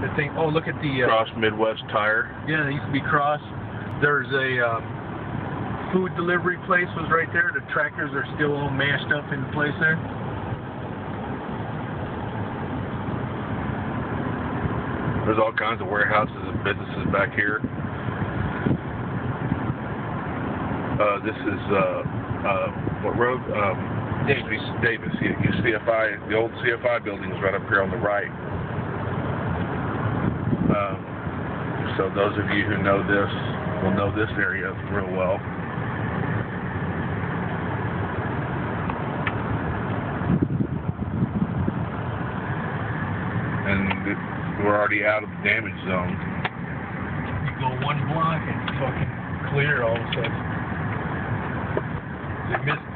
the thing. Oh, look at the Cross Midwest Tire. yeah, it used to be Cross. There's a food delivery place was right there. The tractors are still all mashed up in place there. There's all kinds of warehouses and businesses back here. This is what road? Davis. Davis. CFI. The old CFI building is right up here on the right. So those of you who know this will know this area real well. And we're already out of the damage zone. You go one block and it's fucking clear all of a sudden. They missed